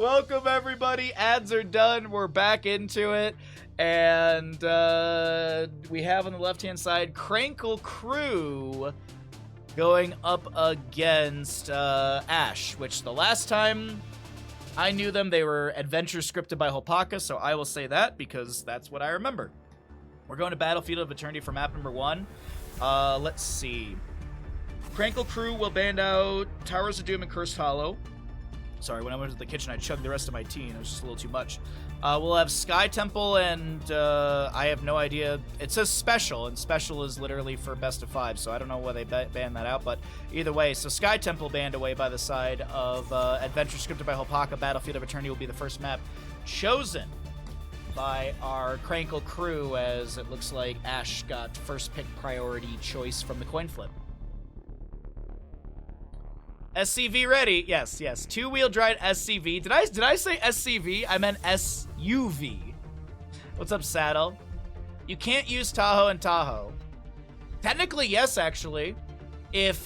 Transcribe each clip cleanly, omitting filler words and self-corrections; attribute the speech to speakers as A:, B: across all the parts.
A: Welcome, everybody. Ads are done. We're back into it. And we have on the left-hand side Krankle Krew going up against Ash, which the last time I knew them, they were adventures scripted by Hopaka, so I will say that because that's what I remember. We're going to Battlefield of Eternity for map number 1. Let's see. Krankle Krew will band out Towers of Doom and Cursed Hollow. Sorry, when I went to the kitchen, I chugged the rest of my tea, and it was just a little too much. We'll have Sky Temple, and I have no idea. It says Special, and Special is literally for best of 5, so I don't know why they banned that out, but either way. So Sky Temple banned away by the side of Adventure scripted by Hopaka. Battlefield of Eternity will be the first map chosen by our Krankle Krew, as it looks like Ash got first pick priority choice from the coin flip. SCV ready. Yes. Two-wheel drive SCV. Did I say SCV? I meant SUV. What's up, Saddle? You can't use Tahoe and Tahoe. Technically, yes, actually. If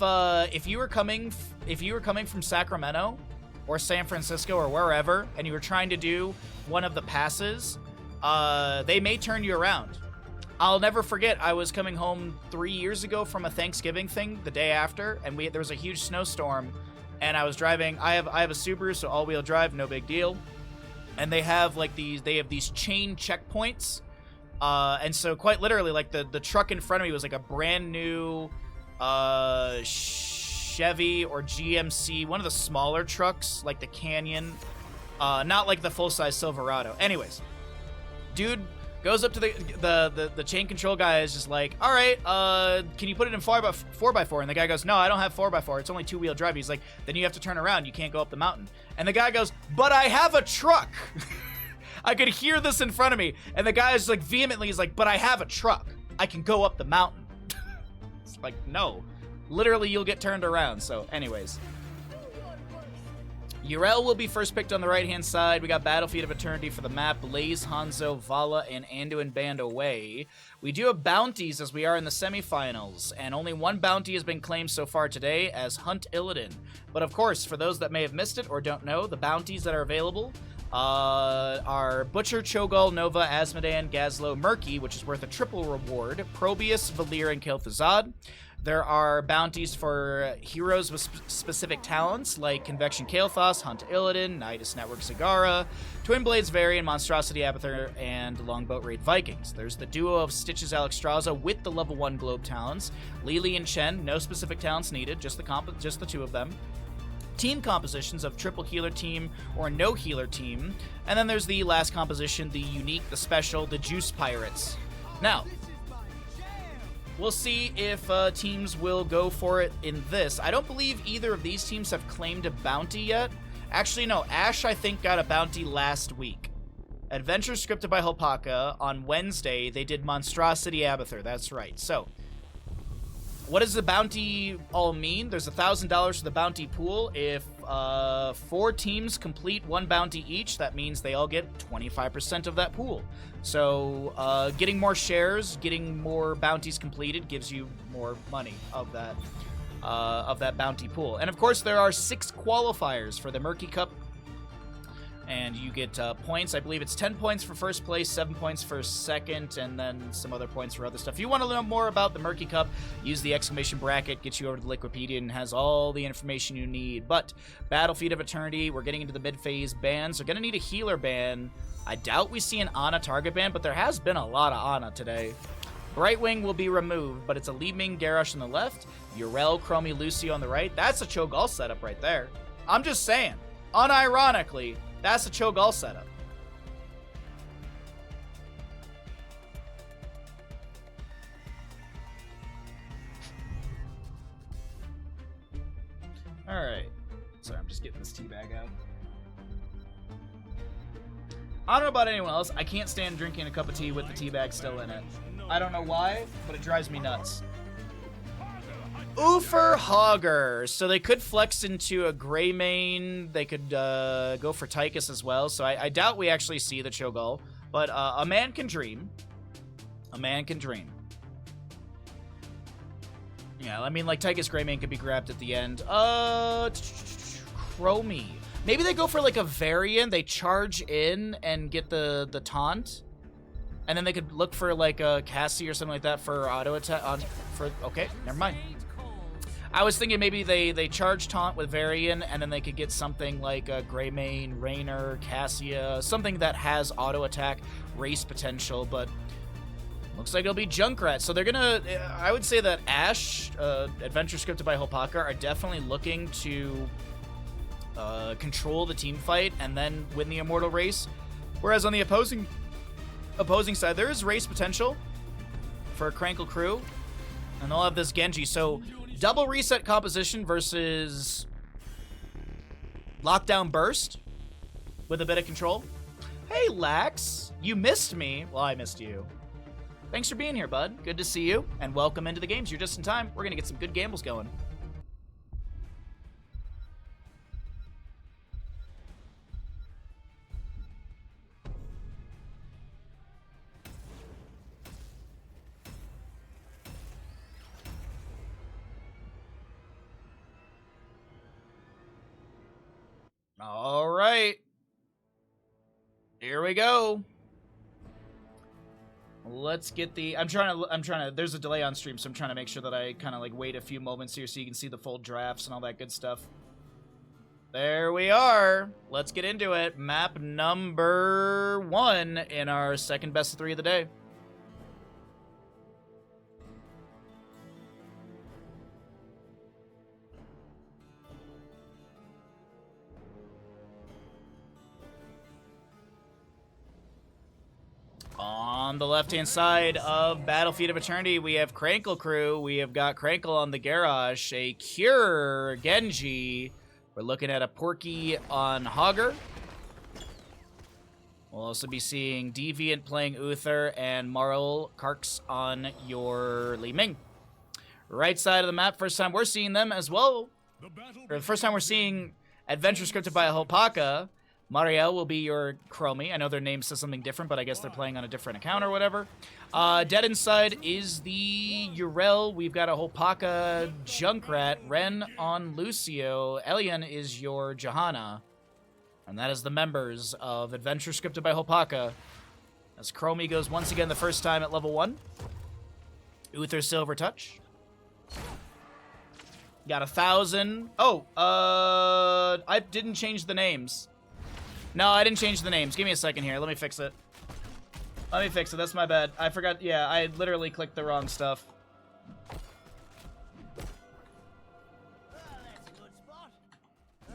A: you were coming from Sacramento or San Francisco or wherever, and you were trying to do one of the passes, they may turn you around. I'll never forget, I was coming home 3 years ago from a Thanksgiving thing the day after, and there was a huge snowstorm, and I was driving. I have a Subaru, so all-wheel drive, no big deal. And they have these chain checkpoints, and so quite literally, like the truck in front of me was like a brand new Chevy or GMC, one of the smaller trucks, like the Canyon, not like the full-size Silverado. Anyways, dude goes up to the chain control guy, is just like, all right, can you put it in 4x4? And the guy goes, no, I don't have 4x4. It's only two-wheel drive. He's like, then you have to turn around. You can't go up the mountain. And the guy goes, but I have a truck. I could hear this in front of me. And the guy is like vehemently, he's like, but I have a truck. I can go up the mountain. It's like, no. Literally, you'll get turned around. So anyways. Yrel will be first picked on the right-hand side. We got Battlefield of Eternity for the map. Blaze, Hanzo, Vala, and Anduin band away. We do have bounties as we are in the semifinals, and only one bounty has been claimed so far today as Hunt Illidan. But of course, for those that may have missed it or don't know, the bounties that are available are Butcher, Cho'Gall, Nova, Asmodan, Gazlo, Murky, which is worth a triple reward, Probius, Valir, and Kel'Thuzad. There are bounties for heroes with specific talents, like Convection Kael'thas, Hunt Illidan, Nidus Network Zagara, Twin Blades Varian, Monstrosity Abathur, and Longboat Raid Vikings. There's the duo of Stitches Alexstrasza with the level 1 Globe talents, Lili and Chen, no specific talents needed, just the two of them. Team compositions of triple healer team or no healer team. And then there's the last composition, the unique, the special, the Juice Pirates. Now, we'll see if teams will go for it in this. I don't believe either of these teams have claimed a bounty yet. Actually, no. Ash, I think, got a bounty last week. Adventure scripted by Hopaka. On Wednesday, they did Monstrosity Abathur. That's right. So, what does the bounty all mean? There's $1,000 for the bounty pool. If 4 teams complete 1 bounty each, that means they all get 25% of that pool. So getting more shares, getting more bounties completed gives you more money of that bounty pool. And of course, there are 6 qualifiers for the Murky Cup. And you get points. I believe it's 10 points for first place, 7 points for second, and then some other points for other stuff. If you want to know more about the Murky Cup, use the exclamation bracket, gets you over to the Liquipedia, and has all the information you need. But Battlefield of Eternity, we're getting into the mid-phase bans. We're going to need a healer ban. I doubt we see an Ana target ban, but there has been a lot of Ana today. Brightwing will be removed, but it's a Li Ming Garrosh on the left, Yrel, Chromie, Lucy on the right. That's a Cho'Gall setup right there. I'm just saying, unironically, that's a Cho'Gall setup. Alright. Sorry, I'm just getting this tea bag out. I don't know about anyone else. I can't stand drinking a cup of tea with the tea bag still in it. I don't know why, but it drives me nuts. Oofer Hogger. So they could flex into a gray main. They could go for Tychus as well. So I doubt we actually see the Cho'Gall. But a man can dream. A man can dream. Yeah, I mean, like, Tychus Greymane could be grabbed at the end. Chromie. Maybe they go for like a variant. They charge in and get the taunt. And then they could look for like a Cassie or something like that for auto attack. Okay, never mind. I was thinking maybe they charge taunt with Varian, and then they could get something like a Greymane, Raynor, Cassia, something that has auto attack, race potential, but looks like it'll be Junkrat. So they're gonna, I would say that Ashe, Adventure scripted by Hopaka, are definitely looking to control the team fight and then win the Immortal race. Whereas on the opposing side, there is race potential for Krankle Krew, and they'll have this Genji. So double reset composition versus lockdown burst with a bit of control. Hey, Lax, you missed me. Well, I missed you. Thanks for being here, bud. Good to see you, and welcome into the games. You're just in time. We're gonna get some good gambles going. All right. Here we go. Let's get the... I'm trying to... There's a delay on stream, so I'm trying to make sure that I kind of like wait a few moments here so you can see the full drafts and all that good stuff. There we are. Let's get into it. Map number 1 in our second best of 3 of the day. On the left-hand side of Battlefield of Eternity, we have Krankle Krew. We have got Krankle on the Garrosh, a Cure Genji. We're looking at a Porky on Hogger. We'll also be seeing Deviant playing Uther and Marl Karks on your Li Ming. Right side of the map, first time we're seeing them as well. Or the first time we're seeing Adventure scripted by Hopaka. Marielle will be your Chromie. I know their name says something different, but I guess they're playing on a different account or whatever. Dead inside is the Urel. We've got a Hopaka Junkrat. Ren on Lucio. Elian is your Johanna. And that is the members of Adventure scripted by Hopaka. As Chromie goes once again the first time at level 1. Uther Silver Touch. Got 1,000. Oh, I didn't change the names. No, I didn't change the names. Give me a second here. Let me fix it. Let me fix it. That's my bad. I forgot. Yeah, I literally clicked the wrong stuff.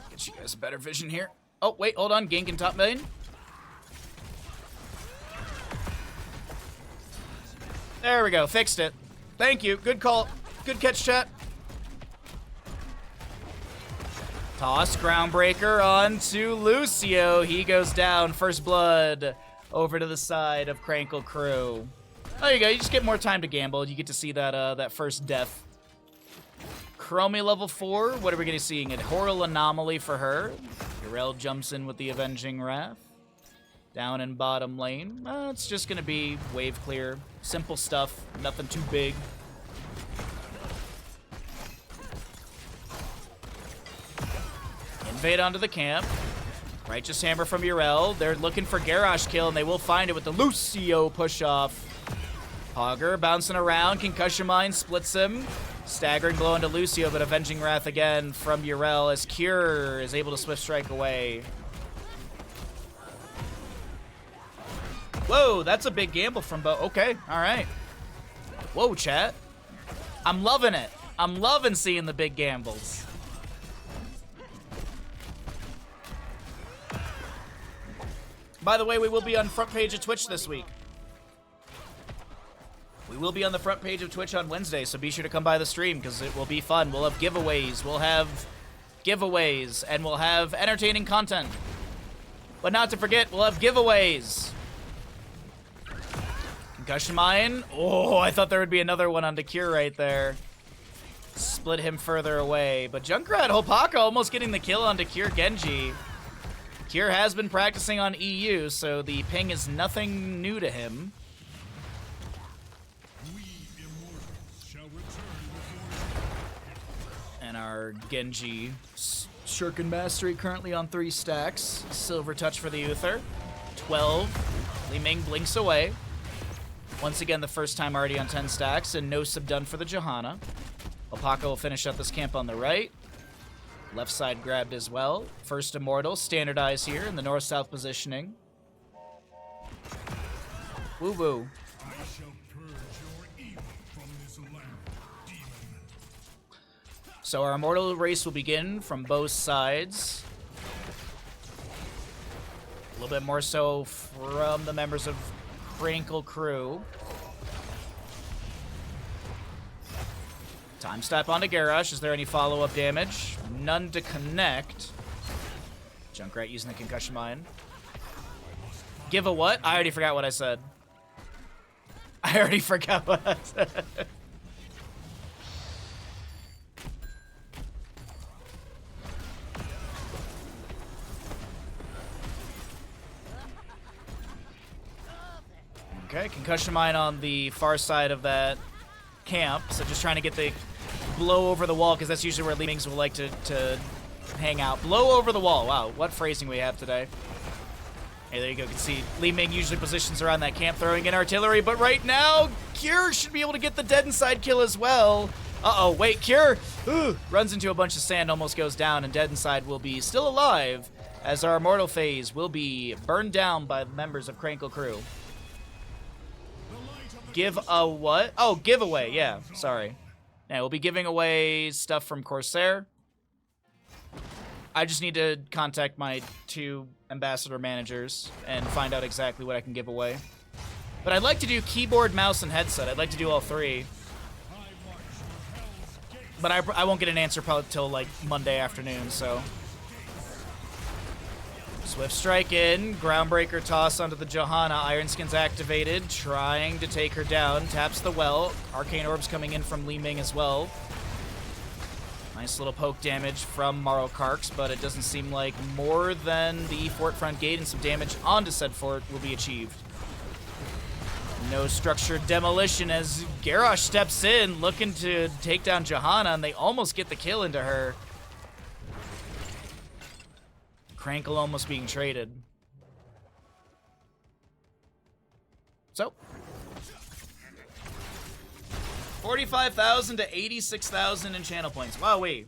A: Get you guys a better vision here. Oh, wait. Hold on. Gank in top lane. There we go. Fixed it. Thank you. Good call. Good catch, chat. Toss Groundbreaker onto Lucio. He goes down. First blood over to the side of Krankle Krew. There you go. You just get more time to gamble. You get to see that that first death. Chromie level 4. What are we going to see? A Horror Anomaly for her. Urel jumps in with the Avenging Wrath. Down in bottom lane. It's just going to be wave clear. Simple stuff. Nothing too big. Invade onto the camp. Righteous Hammer from Urel. They're looking for Garrosh kill, and they will find it with the Lucio push-off. Hogger bouncing around. Concussion Mine splits him. Staggering blow into Lucio, but Avenging Wrath again from Urel as Cure is able to Swift Strike away. Whoa, that's a big gamble from Bo. Okay, all right. Whoa, chat. I'm loving it. I'm loving seeing the big gambles. By the way, we will be on front page of Twitch this week. We will be on the front page of Twitch on Wednesday, so be sure to come by the stream because it will be fun. We'll have giveaways, and we'll have entertaining content. But not to forget, we'll have giveaways. Concussion Mine. Oh, I thought there would be another one onto Cure right there. Split him further away. But Junkrat Hopaka almost getting the kill onto Cure Genji. Cure has been practicing on EU, so the ping is nothing new to him. And our Genji Shuriken Mastery currently on 3 stacks. Silver Touch for the Uther. 12. Li Ming blinks away. Once again, the first time already on 10 stacks, and no sub done for the Johanna. Alpaca will finish up this camp on the right. Left side grabbed as well. First Immortal, standardized here in the north-south positioning. Woo-woo. So our Immortal race will begin from both sides. A little bit more so from the members of Krankle Krew. Time step onto Garrosh. Is there any follow-up damage? None to connect. Junkrat using the Concussion Mine. Give a what? I already forgot what I said. I already forgot what I said. Okay, Concussion Mine on the far side of that camp. So just trying to get the blow over the wall, because that's usually where Li Mings will like to hang out. Blow over the wall. Wow, what phrasing we have today. Hey, there you go. You can see Li Ming usually positions around that camp throwing in artillery, but right now, Cure should be able to get the dead inside kill as well. Uh-oh, wait, Cure runs into a bunch of sand, almost goes down, and dead inside will be still alive, as our Immortal phase will be burned down by the members of Krankle Krew. Give a what? Oh, giveaway, yeah, sorry. Yeah, we'll be giving away stuff from Corsair. I just need to contact my 2 ambassador managers and find out exactly what I can give away. But I'd like to do keyboard, mouse, and headset. I'd like to do all 3. But I won't get an answer probably till like Monday afternoon, so. Swift strike in, Groundbreaker toss onto the Johanna, Iron Skin's activated, trying to take her down, taps the well, Arcane Orbs coming in from Li Ming as well. Nice little poke damage from Marl Karks, but it doesn't seem like more than the fort front gate and some damage onto said fort will be achieved. No structured demolition as Garrosh steps in, looking to take down Johanna, and they almost get the kill into her. Krankle almost being traded. So, 45,000 to 86,000 in channel points. Wowee.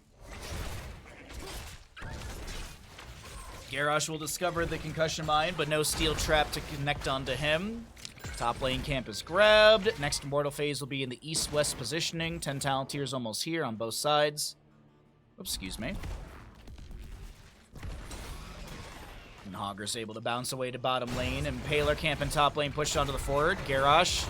A: Garrosh will discover the Concussion Mine, but no steel trap to connect onto him. Top lane camp is grabbed. Next Immortal phase will be in the east-west positioning. 10 talent tiers almost here on both sides. Oops, excuse me. And Hogger's able to bounce away to bottom lane. Impaler camp in top lane pushed onto the forward. Garrosh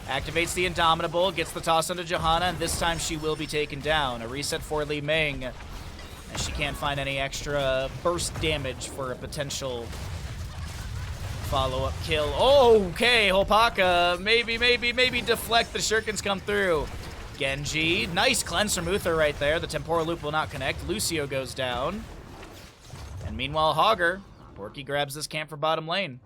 A: activates the Indomitable, gets the toss onto Johanna, and this time she will be taken down. A reset for Li Ming, as she can't find any extra burst damage for a potential follow-up kill. Oh, okay, Alpaca, maybe deflect. The Shurikens come through. Genji, nice cleanse from Uther right there. The Temporal Loop will not connect. Lucio goes down. And meanwhile, Hogger, Murky grabs this camp for bottom lane.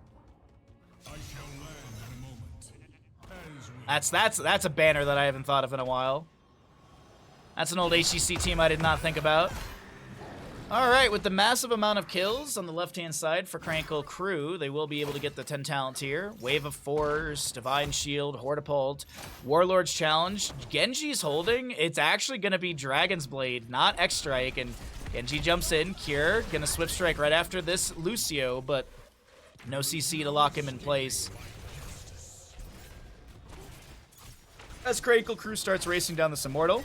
A: That's a banner that I haven't thought of in a while. That's an old HGC team I did not think about. Alright, with the massive amount of kills on the left-hand side for Krankle Krew, they will be able to get the 10 talent tier. Wave of Force, Divine Shield, Hortipult, Warlord's Challenge. Genji's holding. It's actually going to be Dragon's Blade, not X-Strike, and Genji jumps in. Cure, going to Swift Strike right after this Lucio, but no CC to lock him in place. As Krankle Krew starts racing down this Immortal.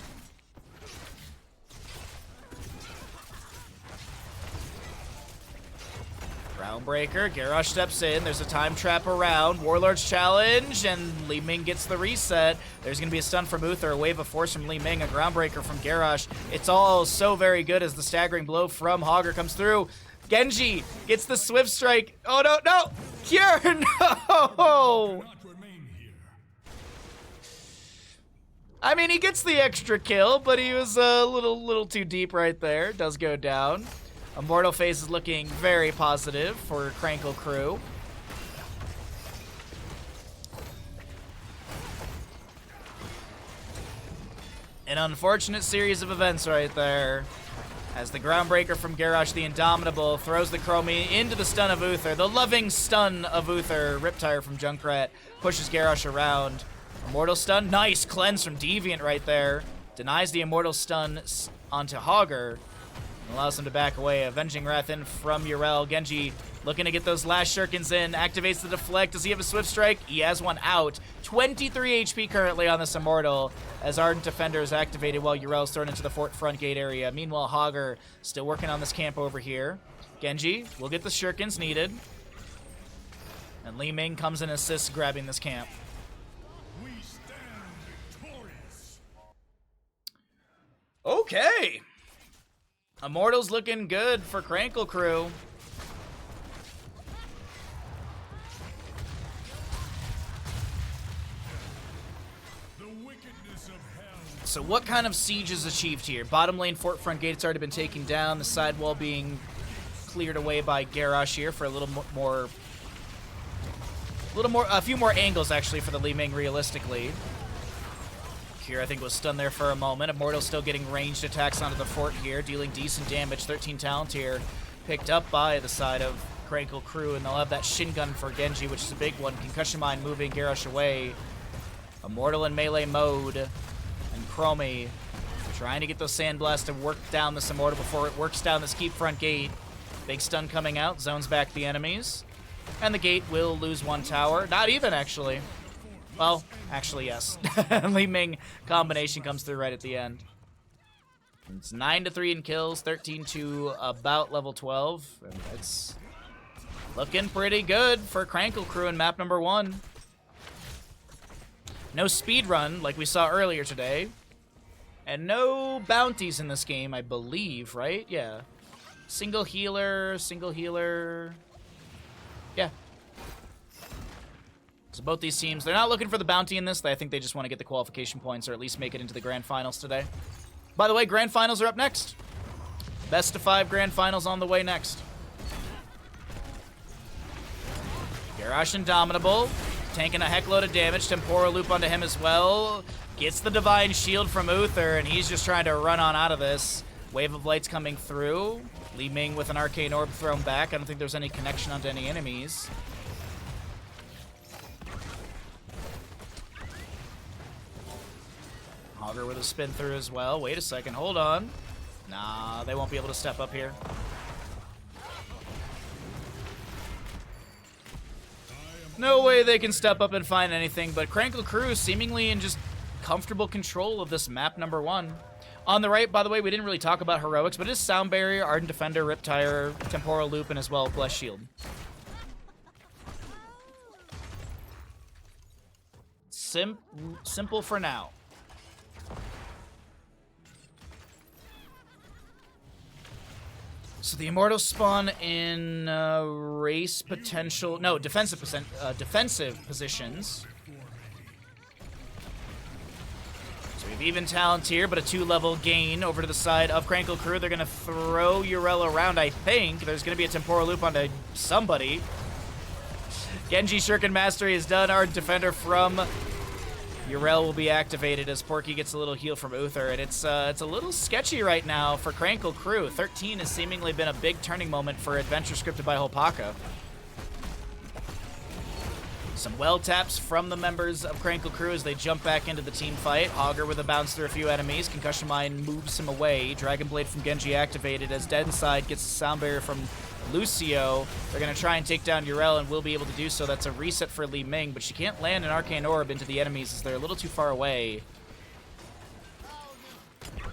A: Groundbreaker, Garrosh steps in, there's a time trap around, Warlord's Challenge, and Li Ming gets the reset. There's going to be a stun from Uther, a Wave of Force from Li Ming, a Groundbreaker from Garrosh. It's all so very good as the staggering blow from Hogger comes through. Genji gets the Swift Strike. Oh, no! Cure, no! I mean, he gets the extra kill, but he was a little too deep right there. Does go down. Immortal phase is looking very positive for Krankle Krew. An unfortunate series of events right there. As the Groundbreaker from Garrosh the Indomitable throws the Chromie into the stun of Uther. The loving stun of Uther. Riptire from Junkrat pushes Garrosh around. Immortal stun. Nice cleanse from Deviant right there. Denies the Immortal stun onto Hogger. Allows him to back away. Avenging Wrath in from Yrel. Genji looking to get those last shurikens in. Activates the deflect. Does he have a swift strike? He has one out. 23 HP currently on this Immortal as Ardent Defender is activated while Yrel's thrown into the fort front gate area. Meanwhile, Hogger still working on this camp over here. Genji will get the shurikens needed. And Li Ming comes and assists grabbing this camp.
B: We stand victorious.
A: Okay. Immortal's looking good for Krankle Krew.
B: The wickedness of hell.
A: So what kind of siege is achieved here? Bottom lane fort front gate's already been taken down. The side wall being cleared away by Garrosh here for a few more angles actually for the Li Ming realistically. Here, I think, was stunned there for a moment. Immortal's still getting ranged attacks onto the fort here, dealing decent damage. 13 talent here, picked up by the side of Krankle Krew, and they'll have that shin gun for Genji, which is a big one. Concussion Mine moving Garrosh away. Immortal in melee mode, and Chromie trying to get those Sandblasts to work down this Immortal before it works down this keep front gate. Big stun coming out, zones back the enemies, and the gate will lose one tower. Not even, actually. Well, actually, yes. Li Ming combination comes through right at the end. It's 9-3 in kills, 13 to about level 12. And it's looking pretty good for Krankle Krew in map number 1. No speed run like we saw earlier today. And no bounties in this game, I believe, right? Yeah. Single healer. Yeah. So both these teams, they're not looking for the bounty in this. I think they just want to get the qualification points or at least make it into the grand finals today. By the way, grand finals are up next. Best of 5 grand finals on the way next. Garrosh Indomitable, tanking a heck load of damage. Temporal loop onto him as well. Gets the Divine Shield from Uther, and he's just trying to run on out of this. Wave of Light's coming through. Li Ming with an Arcane Orb thrown back. I don't think there's any connection onto any enemies. Hogger with a spin through as well. Wait a second, hold on. Nah, they won't be able to step up here. No way they can step up and find anything, but Krankle Krew seemingly in just comfortable control of this map number 1. On the right, by the way, we didn't really talk about heroics, but it is Sound Barrier, Ardent Defender, Riptire, Temporal Loop, and as well Blessed Shield. Simple for now. So the Immortals spawn in race potential, no, defensive positions. So we have even talent here, but a 2-level gain over to the side of Krankle Krew. They're gonna throw Yrel around, I think. There's gonna be a Temporal Loop onto somebody. Genji Shuriken Mastery is done. Our defender from Yrel will be activated as Porky gets a little heal from Uther, and it's a little sketchy right now for Krankle Krew. 13 has seemingly been a big turning moment for Adventure scripted by Hopaka. Some well taps from the members of Krankle Krew as they jump back into the team fight. Hogger with a bounce through a few enemies. Concussion Mine moves him away. Dragon Blade from Genji activated as Dead Inside gets a Sound Barrier from Lucio. They're going to try and take down Yrel and will be able to do so. That's a reset for Li Ming, but she can't land an Arcane Orb into the enemies as they're a little too far away.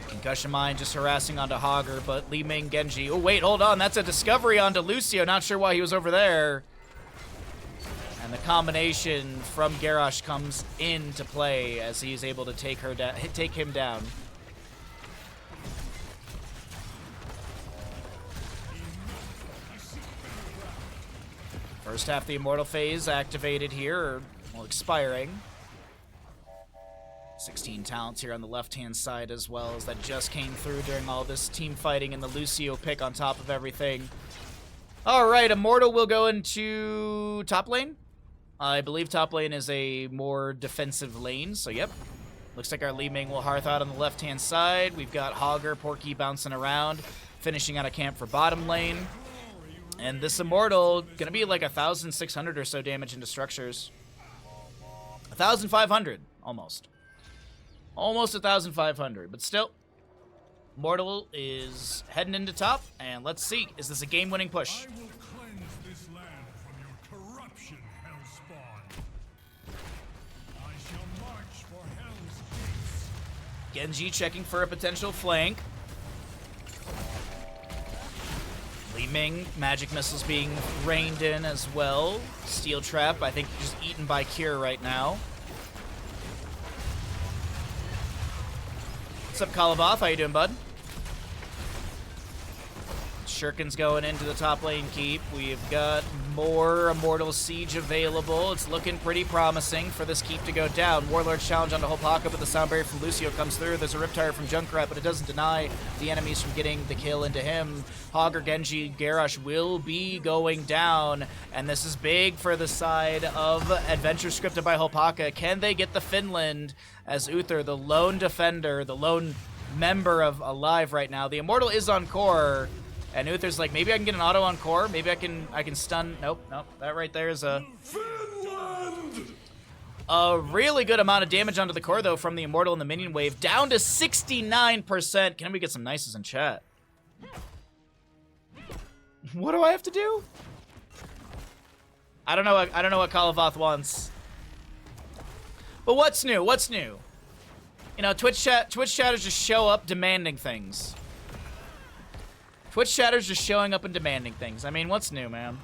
A: Concussion Mine just harassing onto Hogger, but Li Ming, Genji. Oh, wait, hold on. That's a discovery onto Lucio. Not sure why he was over there. And the combination from Garrosh comes into play as he's able to take him down. First half the Immortal phase activated here, or, well, expiring. 16 talents here on the left-hand side as well, as that just came through during all this team fighting and the Lucio pick on top of everything. All right, Immortal will go into top lane. I believe top lane is a more defensive lane, so yep. Looks like our Li Ming will hearth out on the left-hand side. We've got Hogger, Porky bouncing around. finishing out a camp for bottom lane. And this Immortal, gonna be like 1,600 or so damage into structures. 1,500, almost. Almost 1,500, but still. Immortal is heading into top, and let's see. Is this a game-winning push?
B: I will cleanse this land from your corruption, Hellspawn. I shall march for Hell's gates.
A: Genji checking for a potential flank. Li Ming, magic missiles being rained in as well. Steel trap, I think, just eaten by Cure right now. What's up, Kalavoth? How you doing, bud? Shuriken's going into the top lane keep. We've got more Immortal Siege available. It's looking pretty promising for this keep to go down. Warlord's challenge onto Hopaka, but the sound barrier from Lucio comes through. There's a Riptire from Junkrat, but it doesn't deny the enemies from getting the kill into him. Hogger, Genji, Garrosh will be going down, and this is big for the side of Adventure scripted by Hopaka. Can they get the Finland as Uther, the lone defender, the lone member of Alive right now? The Immortal is on core. And Uther's like, maybe I can get an auto on core. Maybe I can stun. Nope. That right there is a really good amount of damage onto the core, though, from the Immortal and the minion wave. Down to 69%. Can we get some nices in chat? What do I have to do? I don't know what Kalavoth wants. But what's new? What's new? You know, Twitch chatters just show up demanding things. Twitch chatters just showing up and demanding things. I mean, what's new, man?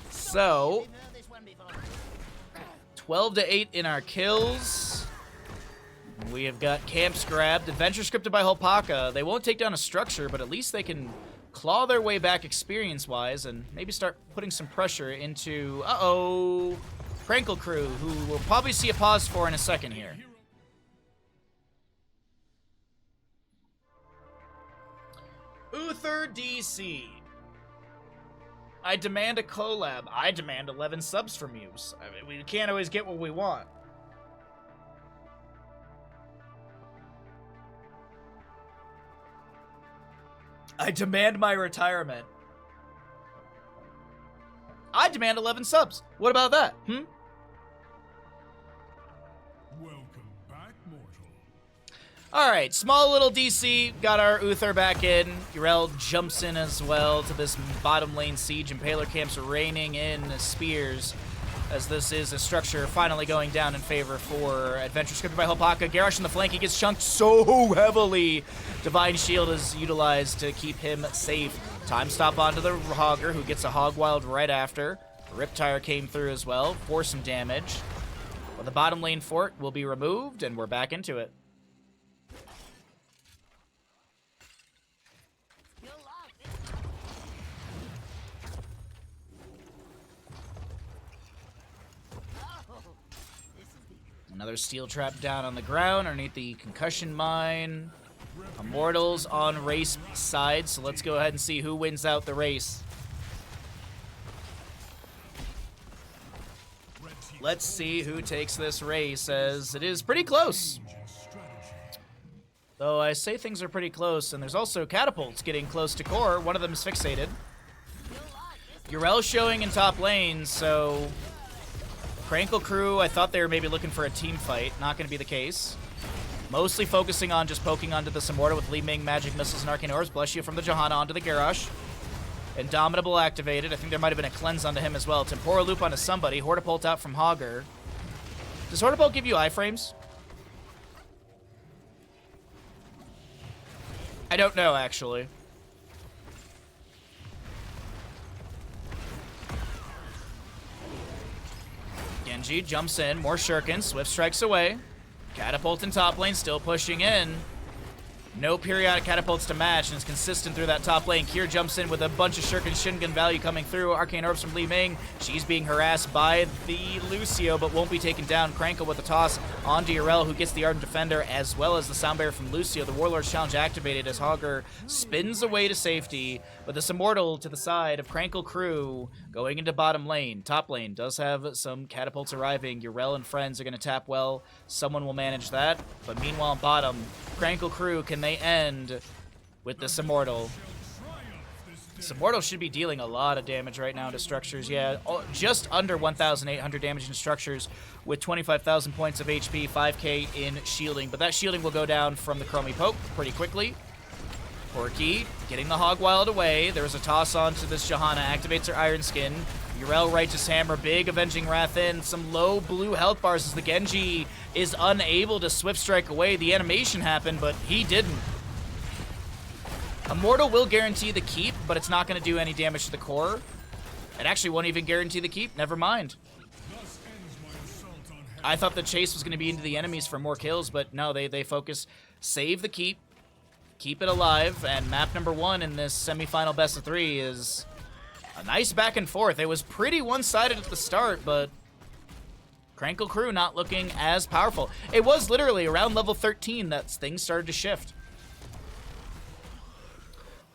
A: So, 12-8 in our kills. We have got camps grabbed. Adventure scripted by Hopaka. They won't take down a structure, but at least they can claw their way back experience-wise and maybe start putting some pressure into, Krankle Krew, who we'll probably see a pause for in a second here. Uther DC. I demand a collab. I demand 11 subs from you. I mean, we can't always get what we want. I demand my retirement. I demand 11 subs. What about that?
B: Welcome back, mortal.
A: Alright, small little DC, got our Uther back in. Yrel jumps in as well to this bottom lane siege. Impaler camps raining in spears as this is a structure finally going down in favor for Adventure scripted by Hopaka. Garrosh in the flank, he gets chunked so heavily. Divine Shield is utilized to keep him safe. Time stop onto the Hogger, who gets a Hog Wild right after. Riptire came through as well for some damage. Well, the bottom lane fort will be removed, and we're back into it. Another steel trap down on the ground underneath the concussion mine. Immortals on race side, so let's go ahead and see who wins out the race. Let's see who takes this race, as it is pretty close. Though I say things are pretty close, and there's also catapults getting close to core. One of them is fixated. Yrel showing in top lane, so Krankle Krew, I thought they were maybe looking for a team fight. Not going to be the case. Mostly focusing on just poking onto this Immortal with Li Ming, Magic Missiles, and Arcane Orbs. Bless you from the Johanna onto the Garrosh. Indomitable activated. I think there might have been a cleanse onto him as well. Temporal Loop onto somebody. Hortipult out from Hogger. Does Hortipult give you iframes? I don't know, actually. Genji jumps in. More Shuriken. Swift strikes away. Catapult in top lane, still pushing in. No periodic catapults to match, and it's consistent through that top lane. Kier jumps in with a bunch of Shuriken Shingun value coming through. Arcane Orbs from Li Ming. She's being harassed by the Lucio, but won't be taken down. Krankle with the toss onto Urel, who gets the Ardent Defender, as well as the Sound Barrier from Lucio. The Warlord's Challenge activated as Hogger spins away to safety, but this Immortal to the side of Krankle Krew going into bottom lane. Top lane does have some catapults arriving. Urel and friends are going to tap well. Someone will manage that, but meanwhile bottom, Krankle Krew, can they end with this Immortal? This Immortal should be dealing a lot of damage right now to structures. Yeah, just under 1,800 damage in structures with 25,000 points of HP, 5k in shielding. But that shielding will go down from the Chromie Poke pretty quickly. Murky getting the Hog Wild away. There was a toss on to this Johanna, activates her Iron Skin. Urel Righteous Hammer, big Avenging Wrath in. Some low blue health bars as the Genji is unable to Swift Strike away. The animation happened, but he didn't. Immortal will guarantee the keep, but it's not going to do any damage to the core. It actually won't even guarantee the keep. Never mind. I thought the chase was going to be into the enemies for more kills, but no, they focus. Save the keep. Keep it alive. And map number 1 in this semifinal best of 3 is a nice back and forth. It was pretty one-sided at the start, but Krankle Krew not looking as powerful. It was literally around level 13 that things started to shift.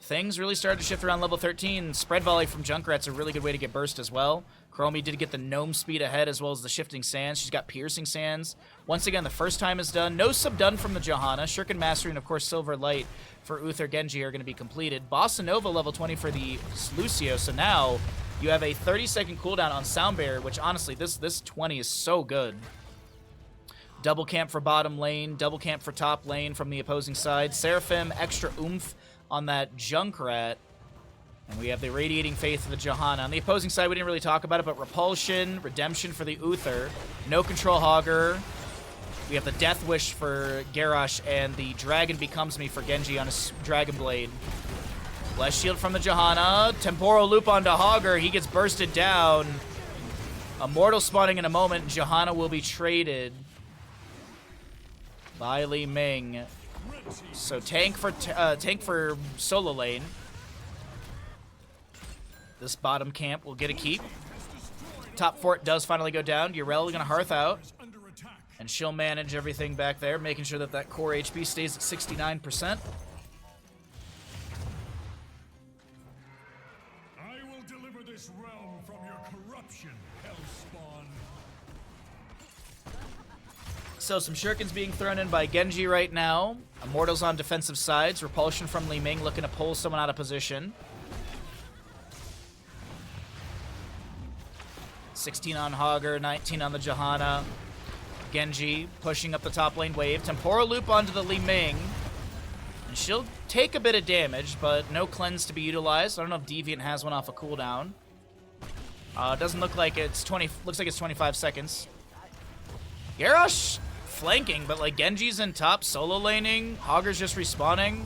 A: Things really started to shift around level 13. Spread Volley from Junkrat's a really good way to get burst as well. Chromie did get the Gnome speed ahead as well as the Shifting Sands. She's got Piercing Sands. Once again, the first time is done. No subdone from the Johanna. Shuriken Mastery and, of course, Silver Light for Uther Genji are going to be completed. Bossa Nova level 20 for the Lucio. So now you have a 30-second cooldown on Sound Barrier, which, honestly, this 20 is so good. Double camp for bottom lane. Double camp for top lane from the opposing side. Seraphim, extra oomph on that Junkrat. And we have the Radiating Faith of the Johanna. On the opposing side, we didn't really talk about it, but Repulsion, Redemption for the Uther. No Control Hogger. We have the Death Wish for Garrosh, and the Dragon Becomes Me for Genji on his Dragon Blade. Bless Shield from the Johanna. Temporal Loop onto Hogger. He gets bursted down. Immortal spawning in a moment. Johanna will be traded by Li Ming. So tank for solo lane. This bottom camp will get a keep. Top fort does finally go down. Urel gonna Hearth out, and she'll manage everything back there, making sure that that core HP stays at 69%.
B: I will deliver this realm from your corruption, Hellspawn.
A: So some shurikens being thrown in by Genji right now. Immortals on defensive sides. Repulsion from Li Ming looking to pull someone out of position. 16 on Hogger, 19 on the Johanna. Genji pushing up the top lane wave. Temporal Loop onto the Li Ming. And she'll take a bit of damage, but no cleanse to be utilized. I don't know if Deviant has one off a cooldown. Doesn't look like it's 20. Looks like it's 25 seconds. Garrosh flanking, but like Genji's in top, solo laning. Hogger's just respawning.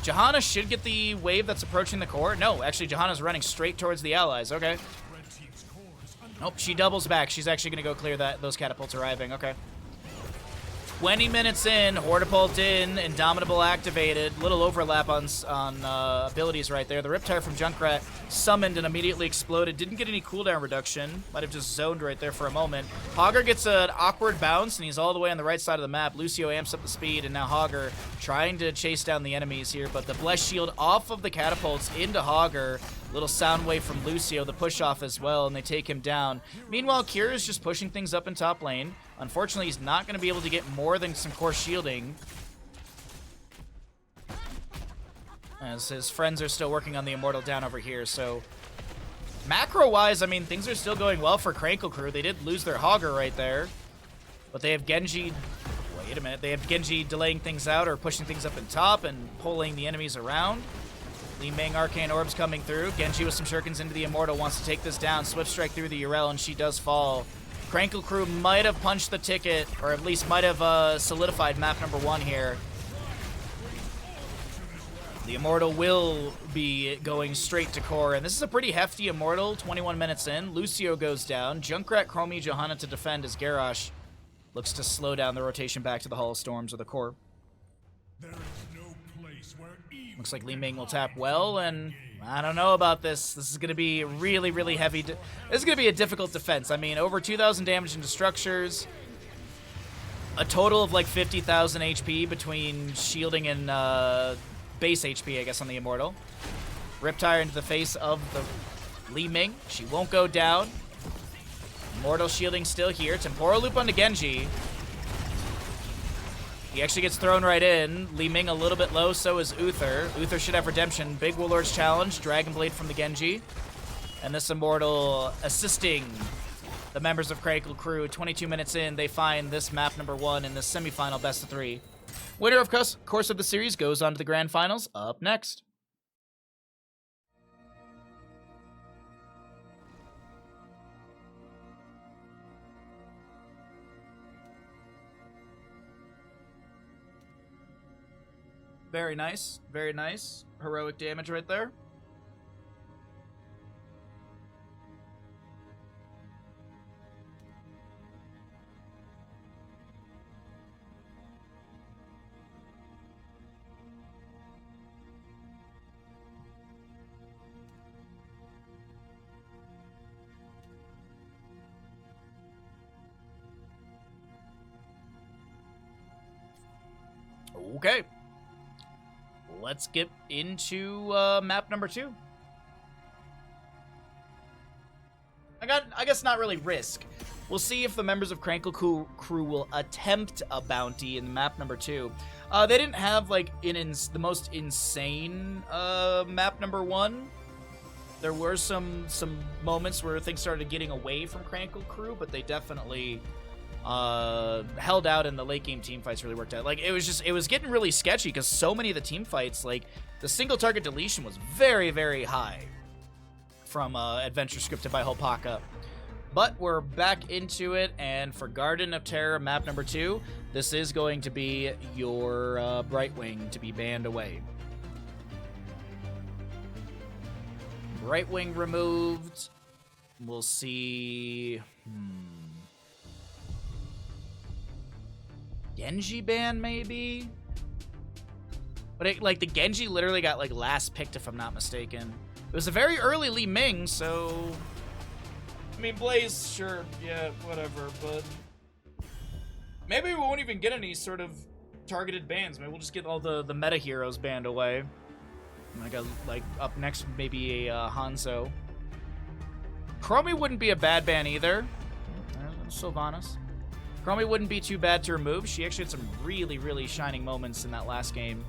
A: Johanna should get the wave that's approaching the core. No, actually, Johanna's running straight towards the allies. Okay. Nope, she doubles back. She's actually going to go clear those catapults arriving. Okay. 20 minutes in, Hortipult in, Indomitable activated. Little overlap on abilities right there. The Riptire from Junkrat summoned and immediately exploded. Didn't get any cooldown reduction. Might have just zoned right there for a moment. Hogger gets an awkward bounce, and he's all the way on the right side of the map. Lucio amps up the speed, and now Hogger trying to chase down the enemies here. But the Bless Shield off of the catapults into Hogger. Little sound wave from Lucio, the push off as well, and they take him down. Meanwhile, Kier is just pushing things up in top lane. Unfortunately, he's not going to be able to get more than some core shielding, as his friends are still working on the Immortal down over here. So macro-wise, I mean, things are still going well for Krankle Krew. They did lose their Hogger right there, but they have Genji. Wait a minute. They have Genji delaying things out or pushing things up in top and pulling the enemies around. Li Ming Arcane Orbs coming through. Genji with some shurikens into the Immortal wants to take this down. Swift Strike through the Urel, and she does fall. Krankle Krew might have punched the ticket, or at least might have solidified map number 1 here. The Immortal will be going straight to core, and this is a pretty hefty Immortal, 21 minutes in. Lucio goes down. Junkrat, Chromie, Johanna to defend as Garrosh looks to slow down the rotation back to the Hall of Storms or the core.
B: There place where evil
A: Looks like Li Ming will tap well, and I don't know about this. This is going to be really, really heavy. This is going to be a difficult defense. I mean, over 2,000 damage into structures, a total of like 50,000 HP between shielding and base HP, I guess, on the Immortal. Riptire into the face of the Li Ming. She won't go down. Immortal shielding still here. Temporal Loop onto Genji. He actually gets thrown right in. Li Ming a little bit low, so is Uther. Uther should have redemption. Big Warlord's challenge. Dragon Blade from the Genji. And this Immortal assisting the members of Krankle Krew. 22 minutes in, they find this map number 1 in the semifinal best of 3. Winner, of course of the series goes on to the grand finals. Up next. Very nice. Very nice. Heroic damage right there. Okay. Let's get into map number 2. I guess not really risk. We'll see if the members of Krankle Krew will attempt a bounty in map number 2. They didn't have like the most insane map number 1. There were some moments where things started getting away from Krankle Krew, but they definitely held out, and the late game team fights really worked out. Like, it was getting really sketchy because so many of the team fights, like the single target deletion was very, very high from Adventure scripted by Hopaka. But we're back into it, and for Garden of Terror map number 2, this is going to be your Brightwing to be banned away. Brightwing removed. We'll see. Genji ban, maybe? But the Genji literally got like last picked, if I'm not mistaken. It was a very early Li Ming, so I mean, Blaze, sure, yeah, whatever, but maybe we won't even get any sort of targeted bans. Maybe we'll just get all the meta heroes banned away. Like up next, maybe a Hanzo. Chromie wouldn't be a bad ban either. Sylvanas. Chromie wouldn't be too bad to remove. She actually had some really, really shining moments in that last game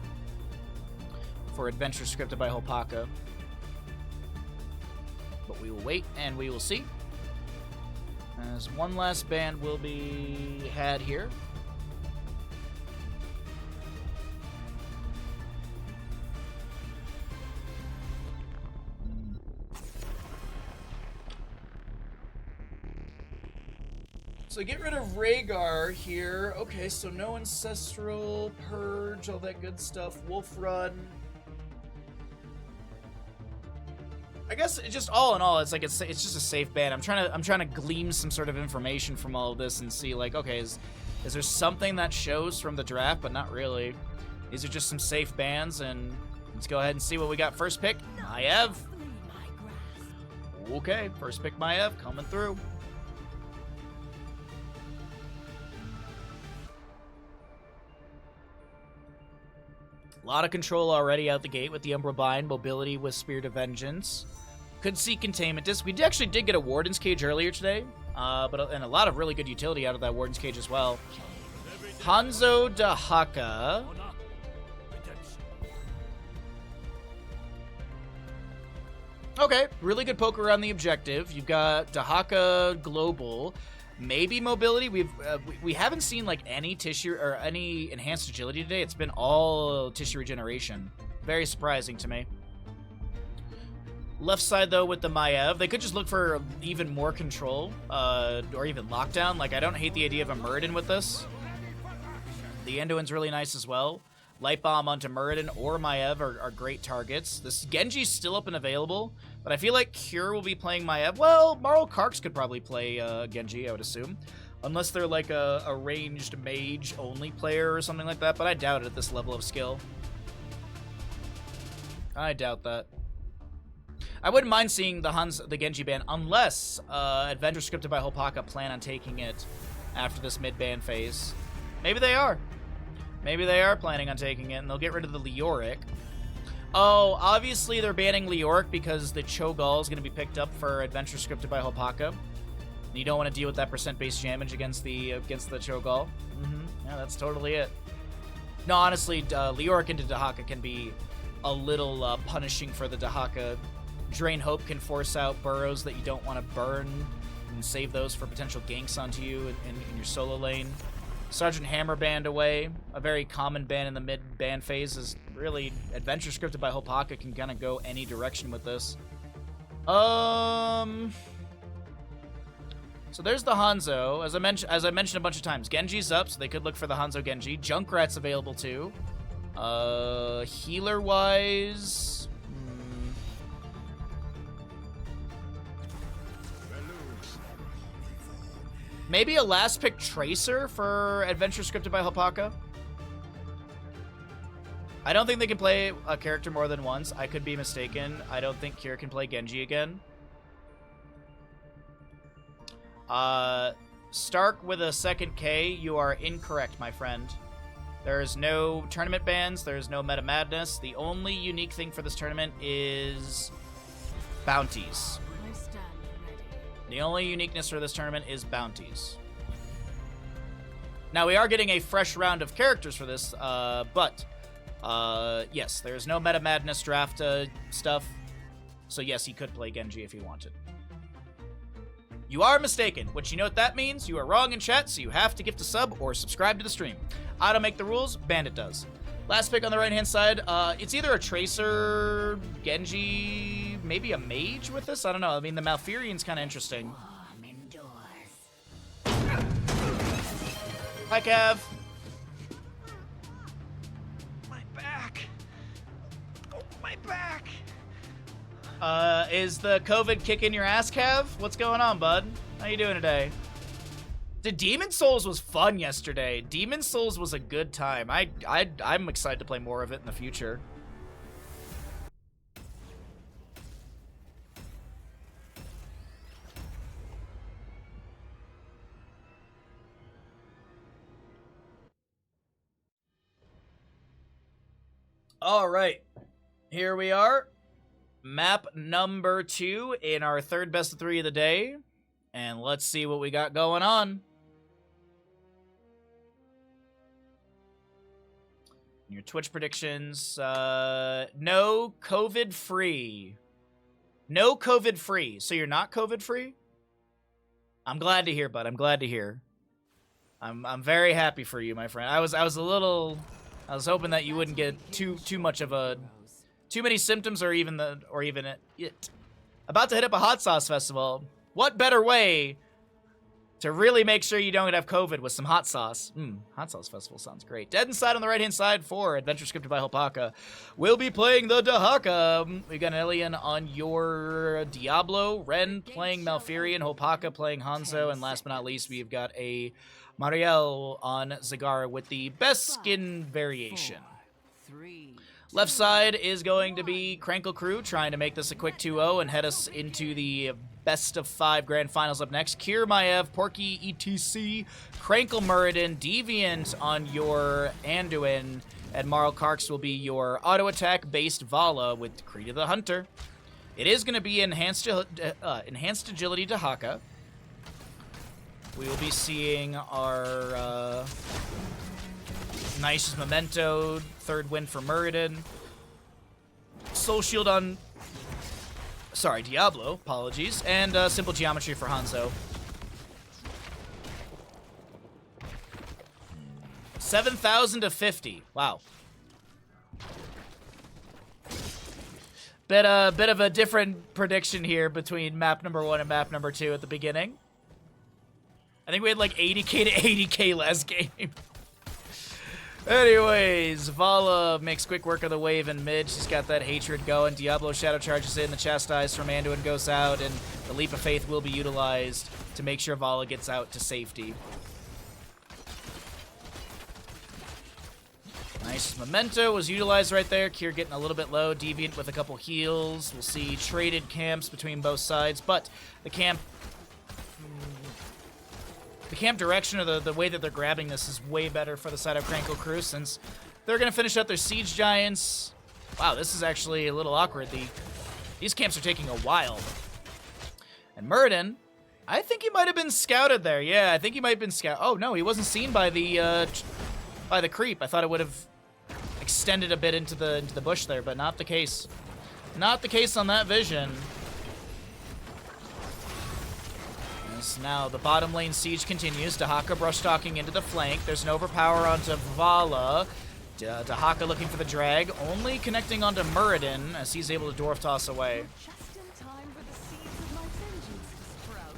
A: for Adventure scripted by Hopaka. But we will wait and we will see. As one last ban will be had here. So get rid of Rhaegar here. Okay, so no Ancestral, Purge, all that good stuff. Wolf Run. I guess it just all in all, it's like it's just a safe ban. I'm trying to glean some sort of information from all of this and see, like, okay, is there something that shows from the draft, but not really. These are just some safe bans, and let's go ahead and see what we got. First pick, Maiev. Okay, first pick Maiev coming through. A lot of control already out the gate with the Umbra Bind, mobility with Spirit of Vengeance. Could see Containment Disc. We actually did get a Warden's Cage earlier today, and a lot of really good utility out of that Warden's Cage as well. Hanzo Dahaka. Okay, really good poke around the objective. You've got Dahaka Global. Maybe mobility. We haven't seen like any tissue or any enhanced agility today. It's been all tissue regeneration. Very surprising to me. Left side though with the Maiev, they could just look for even more control or even lockdown. Like, I don't hate the idea of a Muradin with this. The Anduin's really nice as well. Light Bomb onto Muradin or Maiev are great targets. This Genji's still up and available, but I feel like Cure will be playing Maiev. Well, Marl Karks could probably play Genji, I would assume. Unless they're like a ranged mage-only player or something like that, but I doubt it at this level of skill. I doubt that. I wouldn't mind seeing the Genji ban unless Adventure scripted by Hopaka plan on taking it after this mid-ban phase. Maybe they are. Maybe they are planning on taking it, and they'll get rid of the Leoric. Oh, obviously they're banning Leoric because the Cho'Gall is going to be picked up for Adventure scripted by Hopaka. You don't want to deal with that percent base damage against the Cho'Gall. Yeah, that's totally it. No, honestly, Leoric into Dahaka can be a little punishing for the Dahaka. Drain Hope can force out burrows that you don't want to burn and save those for potential ganks onto you in your solo lane. Sergeant Hammer banned away. A very common ban in the mid-ban phase is really Adventure scripted by Hopaka can kind of go any direction with this. So there's the Hanzo. As I mentioned a bunch of times, Genji's up, so they could look for the Hanzo Genji. Junkrat's available too. Healer-wise... Maybe a last pick Tracer for Adventure scripted by Hopaka. I don't think they can play a character more than once. I could be mistaken. I don't think Kira can play Genji again. Stark with a second K, you are incorrect, my friend. There's no tournament bans. There's no Meta Madness. The only unique thing for this tournament is bounties. The only uniqueness for this tournament is bounties. Now, we are getting a fresh round of characters for this, but yes, there's no Meta Madness draft stuff. So yes, he could play Genji if he wanted. You are mistaken. What you know what that means? You are wrong in chat, so you have to gift a sub or subscribe to the stream. I don't make the rules, Bandit does. Last pick on the right-hand side, it's either a Tracer, Genji, maybe a Mage with this? I don't know. I mean, the Malfurion's kind of interesting. Hi, Cav.
C: My back. Oh, my back.
A: Is the COVID kicking your ass, Cav? What's going on, bud? How you doing today? The Demon Souls was fun yesterday. Demon Souls was a good time. I'm excited to play more of it in the future. All right, here we are. Map number 2 in our third best of 3 of the day. And let's see what we got going on. Your Twitch predictions, no COVID free. No COVID free. So you're not COVID free? I'm glad to hear, bud. I'm glad to hear. I'm very happy for you, my friend. I was hoping that you wouldn't get too many symptoms or even it. About to hit up a hot sauce festival. What better way to really make sure you don't have COVID with some hot sauce? Hot sauce festival sounds great. Dead Inside on the right-hand side for Adventure scripted by Hopaka. We'll be playing the Dahaka. We got an Alien on your Diablo, Ren playing Malfurion, Hopaka playing Hanzo, and last but not least, we've got a Mariel on Zagara with the best skin variation. Left side is going to be Krankle Krew trying to make this a quick 2-0 and head us into the best of 5 grand finals up next. Kier Maiev, Porky ETC, Krankle Muradin, Deviant on your Anduin, and Marl Karks will be your auto attack based Vala with Krew the Hunter. It is going to be enhanced agility Dahaka. We will be seeing our nice Memento, third win for Muradin. Soul Shield on... Sorry, Diablo, apologies. And Simple Geometry for Hanzo. 7,000 to 50. Wow. Bit of a different prediction here between map number 1 and map number 2 at the beginning. I think we had like 80k to 80k last game. Anyways, Vala makes quick work of the wave in mid. She's got that hatred going. Diablo Shadow charges in. The Chastise from Anduin goes out, and the Leap of Faith will be utilized to make sure Vala gets out to safety. Nice memento was utilized right there. Kier getting a little bit low. Deviant with a couple heals. We'll see traded camps between both sides, but the camp direction, or the way that they're grabbing this, is way better for the side of Krankle Krew, since they're going to finish out their Siege Giants. Wow, this is actually a little awkward. These camps are taking a while. And Muradin, I think he might have been scouted there. Yeah, I think he might have been scouted. Oh, no, he wasn't seen by the creep. I thought it would have extended a bit into the bush there, but not the case. Not the case on that vision. As now the bottom lane siege continues. Dahaka brush talking into the flank. There's an overpower onto Vala. Dahaka looking for the drag, only connecting onto Muradin as he's able to dwarf toss away.
D: Just in time for the seeds of my vengeance to sprout.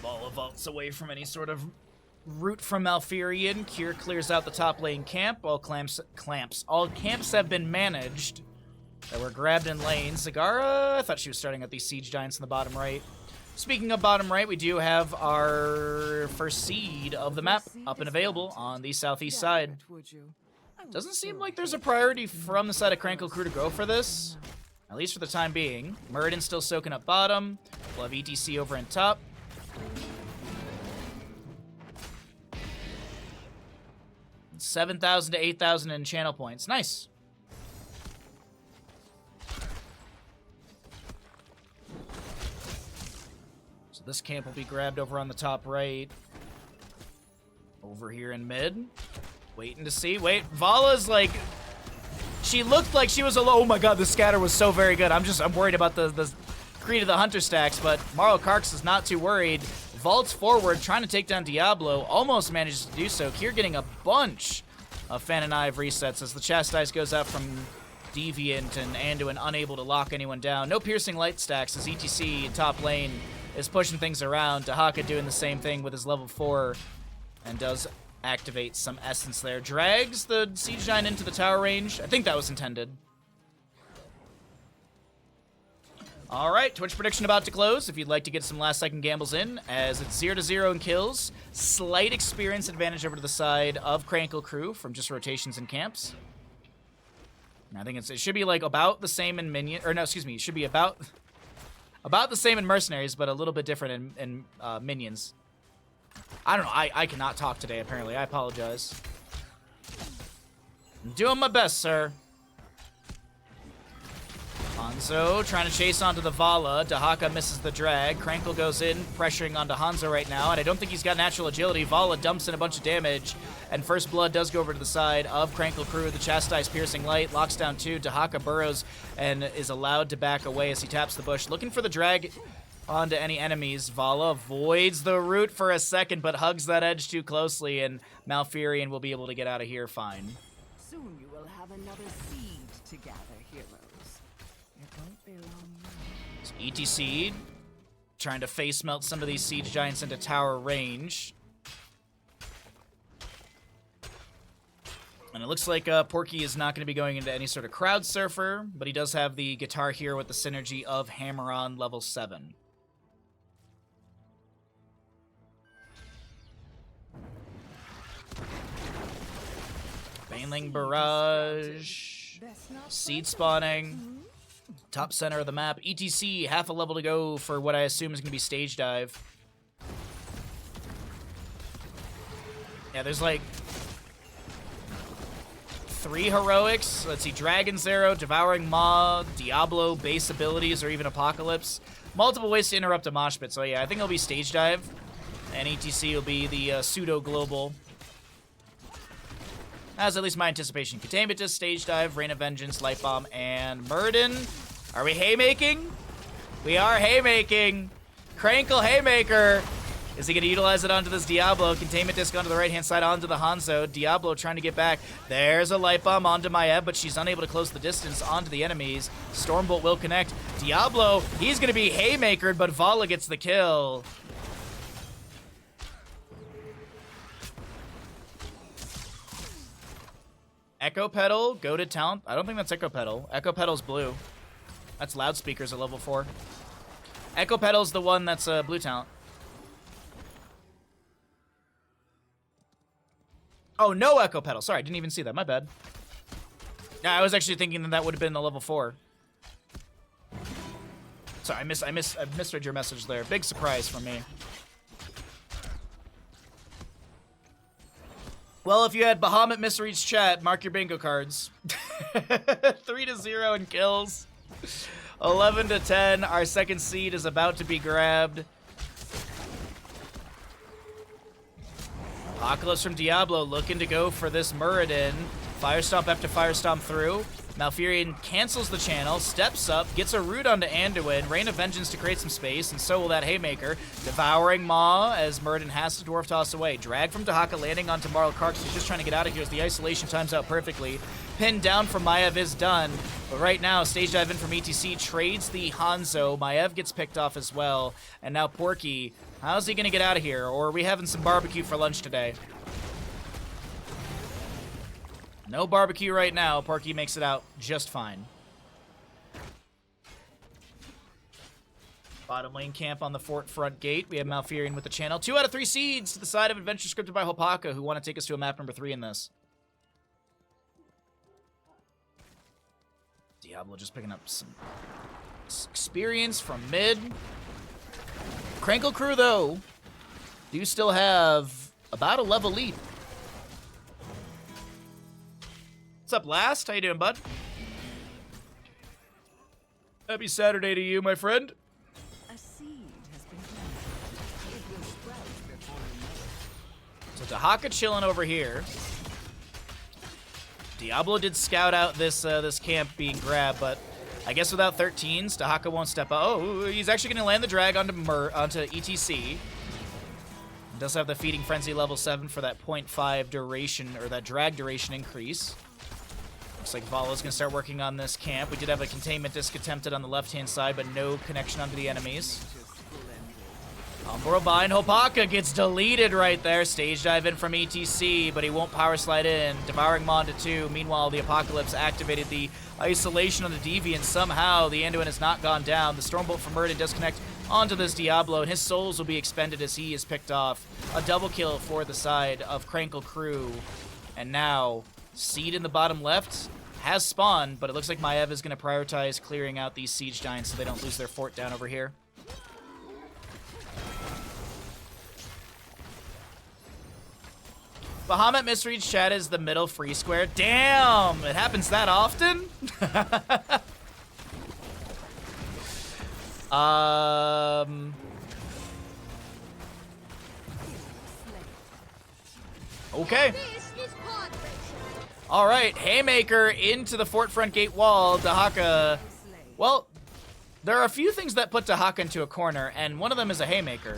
A: Vala vaults away from any sort of route from Malfurion. Kier clears out the top lane camp. All camps have been managed. That were grabbed in lane. Zagara, I thought she was starting at these siege giants in the bottom right. Speaking of bottom right, we do have our first seed of the map up and available on the southeast side. Doesn't seem like there's a priority from the side of Krankle Krew to go for this, at least for the time being. Muradin's still soaking up bottom. We'll have ETC over in top. $7,000 to $8,000 in channel points. Nice. So this camp will be grabbed over on the top right. Over here in mid. Waiting to see. Wait, Vala's like... She looked like she was alone. Oh my god, the scatter was so very good. I'm worried about the Creed of the Hunter stacks, but Marl Karks is not too worried. Vaults forward, trying to take down Diablo. Almost manages to do so. Kier getting a bunch of Fan and Ive resets as the Chastise goes out from Deviant, and Anduin unable to lock anyone down. No piercing light stacks as ETC top lane is pushing things around. Dahaka doing the same thing with his level 4 and does activate some essence there. Drags the Siege Giant into the tower range. I think that was intended. Alright, Twitch prediction about to close. If you'd like to get some last second gambles in, as it's 0-0 in kills. Slight experience advantage over to the side of Krankle Krew from just rotations and camps. And I think it should be like about the same in minion, or no, excuse me, it should be about the same in mercenaries, but a little bit different in minions. I don't know, I cannot talk today apparently, I apologize. I'm doing my best, sir. Hanzo trying to chase onto the Vala. Dahaka misses the drag. Krankle goes in, pressuring onto Hanzo right now, and I don't think he's got natural agility. Vala dumps in a bunch of damage, and First Blood does go over to the side of Krankle Krew. The Chastise piercing light locks down 2. Dahaka burrows and is allowed to back away as he taps the bush, looking for the drag onto any enemies. Vala avoids the root for a second, but hugs that edge too closely, and Malfurion will be able to get out of here fine.
D: Soon you will have another seed to gather, heroes. It won't be long now.
A: So ETC trying to face melt some of these siege giants into tower range. And it looks like Porky is not going to be going into any sort of crowd surfer, but he does have the guitar here with the synergy of Hammer-On level 7. Baneling Barrage. Seed spawning. Top center of the map. ETC, half a level to go for what I assume is going to be stage dive. Yeah, there's like 3 heroics. Let's see, Dragon's Arrow, Devouring Maw, Diablo, base abilities, or even Apocalypse. Multiple ways to interrupt a mosh pit. So yeah, I think it'll be stage dive. And ETC will be the pseudo-global. That's at least my anticipation. Containment, Stage Dive, Rain of Vengeance, Light Bomb, and Muradin. Are we haymaking? We are haymaking. Krankle Haymaker. Is he going to utilize it onto this Diablo? Containment Disc onto the right-hand side, onto the Hanzo. Diablo trying to get back. There's a Light Bomb onto Maiev, but she's unable to close the distance onto the enemies. Stormbolt will connect. Diablo, he's going to be haymakered, but Vala gets the kill. Echo Pedal, go to talent. I don't think that's Echo Pedal. Echo Pedal's blue. That's loudspeakers at level 4. Echo Pedal's the one that's blue talent. Oh, no Echo Pedal. Sorry, I didn't even see that. My bad. Yeah, I was actually thinking that that would have been the level 4. Sorry, I misread your message there. Big surprise for me. Well, if you had Bahamut misreads chat, mark your bingo cards. 3-0 in kills. 11-10. Our second seed is about to be grabbed. Apocalypse from Diablo looking to go for this Muradin. Firestomp after Firestomp through. Malfurion cancels the channel, steps up, gets a root onto Anduin, Rain of Vengeance to create some space, and so will that Haymaker. Devouring Maw as Muradin has to Dwarf Toss away. Drag from Dahaka landing onto Marl Kark, so he's just trying to get out of here as the isolation times out perfectly. Pin down from Maiev is done, but right now, Stage Dive in from ETC trades the Hanzo. Maiev gets picked off as well, and now Porky, how's he gonna get out of here? Or are we having some barbecue for lunch today? No barbecue right now. Porky makes it out just fine. Bottom lane camp on the fort front gate. We have Malfurion with the channel. 2 out of 3 seeds to the side of Adventure scripted by Hopaka, who want to take us to a map number 3 in this. Diablo just picking up some experience from mid. Krankle Krew, though, do still have about a level lead. What's up, Last? How you doing, bud? Happy Saturday to you, my friend.
D: A seed has been planted. It will sprout before you know it.
A: So Dahaka chilling over here. Diablo did scout out this this camp being grabbed, but I guess without 13s, Dahaka won't step up. Oh, he's actually going to land the drag onto ETC. Does have the Feeding Frenzy level 7 for that 0.5 duration, or that drag duration increase. Looks like Vala's going to start working on this camp. We did have a containment disc attempted on the left-hand side, but no connection onto the enemies. Umbro bind. Hopaka gets deleted right there. Stage dive in from ETC, but he won't power slide in. Devouring Maw to 2. Meanwhile, the Apocalypse activated the isolation on the Deviant. Somehow, the Anduin has not gone down. The Stormbolt from Muradin does connect onto this Diablo, and his souls will be expended as he is picked off. A double kill for the side of Krankle Krew. And now, Seed in the bottom left has spawned, but it looks like Maiev is going to prioritize clearing out these Siege Giants so they don't lose their fort down over here. Bahamut misreads chat is the middle free square. Damn! It happens that often? Okay. All right, Haymaker into the fort front gate wall. Dahaka. Well, there are a few things that put Dahaka into a corner, and one of them is a Haymaker.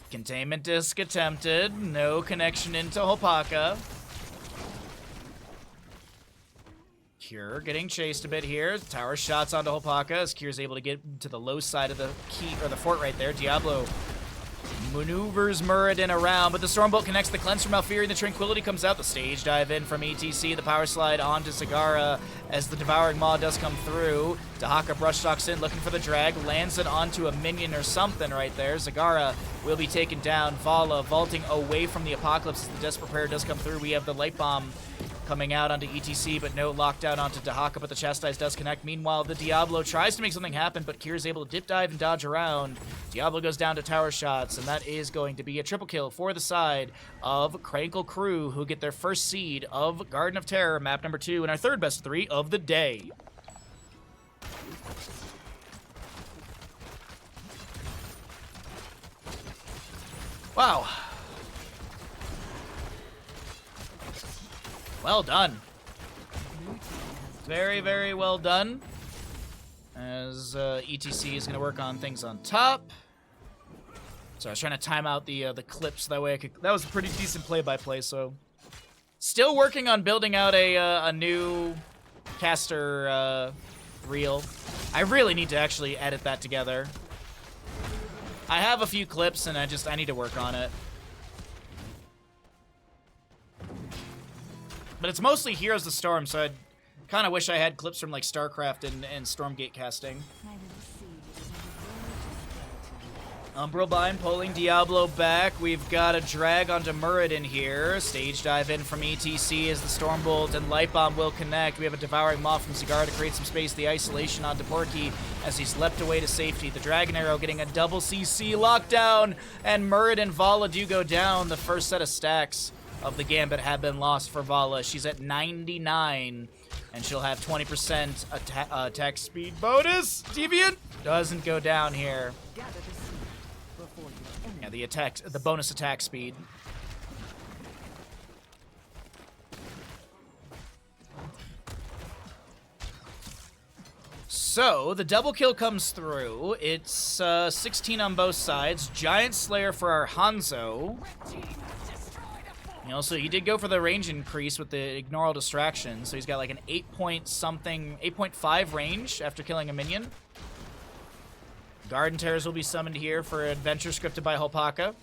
A: Containment disc attempted. No connection into Hopaka. Cure getting chased a bit here. Tower shots onto Hopaka as Cure's able to get to the low side of the key or the fort right there. Diablo maneuvers Muradin around, but the Stormbolt connects the cleanse from Malfurion. The Tranquility comes out. The stage dive in from ETC. The power slide onto Zagara as the Devouring Maw does come through. Dahaka brush stalks in, looking for the drag. Lands it onto a minion or something right there. Zagara will be taken down. Vala vaulting away from the Apocalypse as the Desperate Prayer does come through. We have the Light Bomb coming out onto ETC, but no lockdown onto Dahaka, but the Chastise does connect. Meanwhile, the Diablo tries to make something happen, but Kyr's able to dip dive and dodge around. Diablo goes down to tower shots, and that is going to be a triple kill for the side of Krankle Krew, who get their first seed of Garden of Terror, map number 2, and our third best of 3 of the day. Wow. Well done. Very, very well done. As ETC is going to work on things on top. So I was trying to time out the clips, that way I could. That was a pretty decent play-by-play. So, still working on building out a new caster reel. I really need to actually edit that together. I have a few clips, and I need to work on it. But it's mostly Heroes of the Storm, so I kind of wish I had clips from like StarCraft and Stormgate casting. Umbrobind pulling Diablo back. We've got a drag onto Muradin here. Stage dive in from ETC as the Stormbolt and Light Bomb will connect. We have a Devouring Maw from Zagara to create some space. The isolation onto Murky as he's leapt away to safety. The Dragon Arrow getting a double CC lockdown, and Muradin and Vala do go down. The first set of stacks of the Gambit have been lost for Vala. She's at 99, and she'll have 20% attack speed bonus. Deviant doesn't go down here.
D: Gather the seed before you end.
A: Yeah, the bonus attack speed. So, the double kill comes through. It's 16 on both sides. Giant Slayer for our Hanzo. He did go for the range increase with the ignore all distractions, so he's got like an 8.5 range after killing a minion. Garden Terrors will be summoned here for adventure scripted by Holpaka.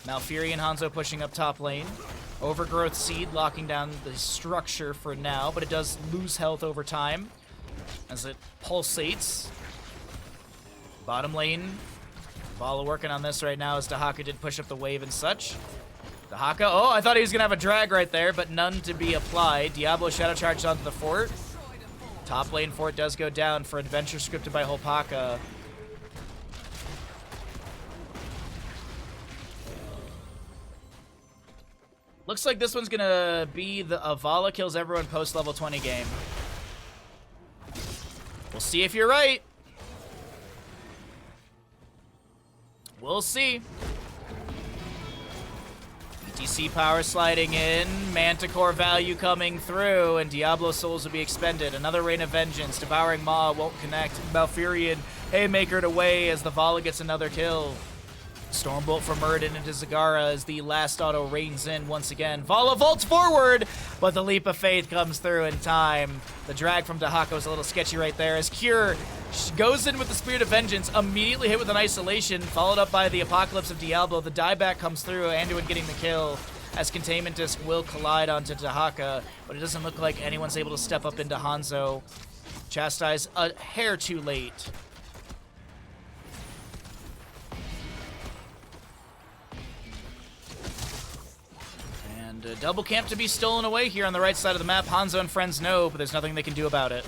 A: Malfuri and Hanzo pushing up top lane. Overgrowth Seed locking down the structure for now, but it does lose health over time as it pulsates. Bottom lane, Vala working on this right now as Dahaka did push up the wave and such. Dahaka, oh, I thought he was going to have a drag right there, but none to be applied. Diablo Shadow Charge onto the fort. Top lane fort does go down for adventure scripted by Holpaka. Looks like this one's going to be a Vala kills everyone post level 20 game. We'll see if you're right. We'll see. ETC power sliding in, Manticore value coming through, and Diablo Souls will be expended. Another Rain of Vengeance, Devouring Maw won't connect. Malfurion haymakered away as the Vala gets another kill. Stormbolt from Muradin into Zagara as the last auto rains in once again. Vala vaults forward, but the Leap of Faith comes through in time. The drag from Dahaka was a little sketchy right there as Cure goes in with the Spirit of Vengeance, immediately hit with an isolation, followed up by the Apocalypse of Diablo. The dieback comes through, Anduin getting the kill as Containment Disc will collide onto Dahaka, but it doesn't look like anyone's able to step up into Hanzo. Chastise a hair too late. Double camp to be stolen away here on the right side of the map. Hanzo and friends know, but there's nothing they can do about it.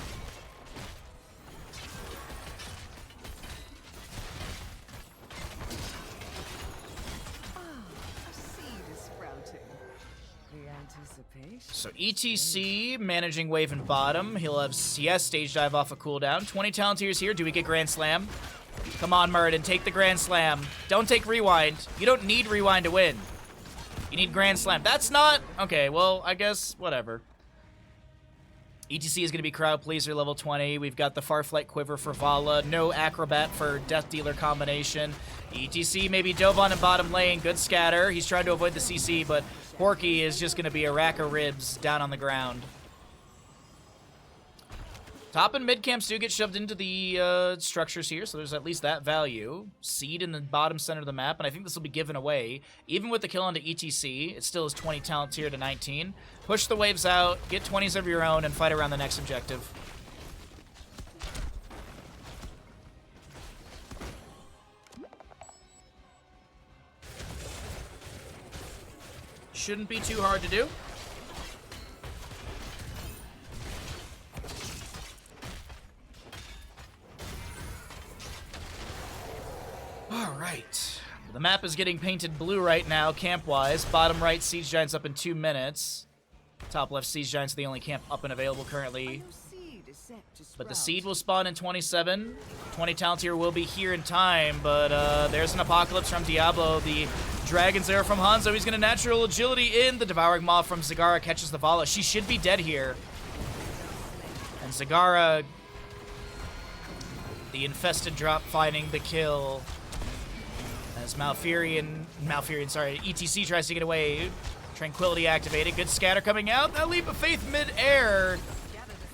D: A seed is sprouting. The anticipation.
A: So ETC managing wave and bottom. He'll have CS stage dive off a cooldown. 20 Talontiers here. Do we get Grand Slam? Come on, Muradin, take the Grand Slam. Don't take Rewind. You don't need Rewind to win. You need Grand Slam. That's not... Okay, well, I guess, whatever. ETC is going to be Crowd Pleaser level 20. We've got the Farflight Quiver for Vala. No Acrobat for Death Dealer combination. ETC maybe dove on in bottom lane. Good scatter. He's trying to avoid the CC, but Porky is just going to be a rack of ribs down on the ground. Top and mid camps do get shoved into the structures here, so there's at least that value. Seed in the bottom center of the map, and I think this will be given away. Even with the kill onto ETC, it still is 20 talents here to 19. Push the waves out, get 20s of your own, and fight around the next objective. Shouldn't be too hard to do. All right. The map is getting painted blue right now, camp-wise. Bottom right, Siege Giants up in 2 minutes. Top left, Siege Giants the only camp up and available currently. But the seed will spawn in 27. 20 talent here will be here in time, but there's an Apocalypse from Diablo. The Dragon's Arrow from Hanzo. He's going to natural agility in. The Devouring Maw from Zagara catches the Vala. She should be dead here. And Zagara, the infested drop, finding the kill. As ETC tries to get away. Tranquility activated. Good scatter coming out. That Leap of Faith mid-air.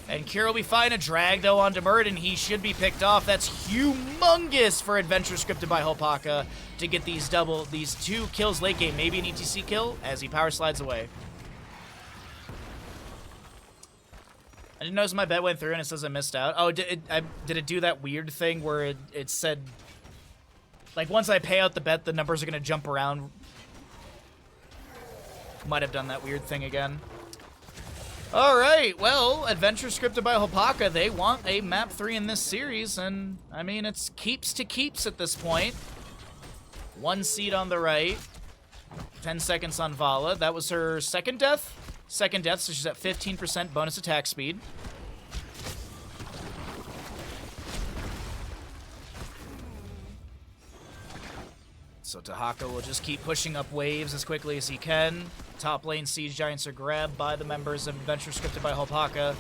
A: And Cure will be fine. A drag, though, onto Muradin. He should be picked off. That's humongous for adventure scripted by Holpaka to get these 2 kills late game. Maybe an ETC kill as he power slides away. I didn't notice my bet went through and it says I missed out. Oh, did it do that weird thing where it said Like, once I pay out the bet, the numbers are going to jump around. Might have done that weird thing again. All right, well, adventure scripted by Hopaka. They want a map 3 in this series, and, I mean, it's keeps to keeps at this point. 1 seed on the right. 10 seconds on Vala. That was her second death. Second death, so she's at 15% bonus attack speed. So Dahaka will just keep pushing up waves as quickly as he can. Top lane Siege Giants are grabbed by the members of Adventure scripted by Hopaka.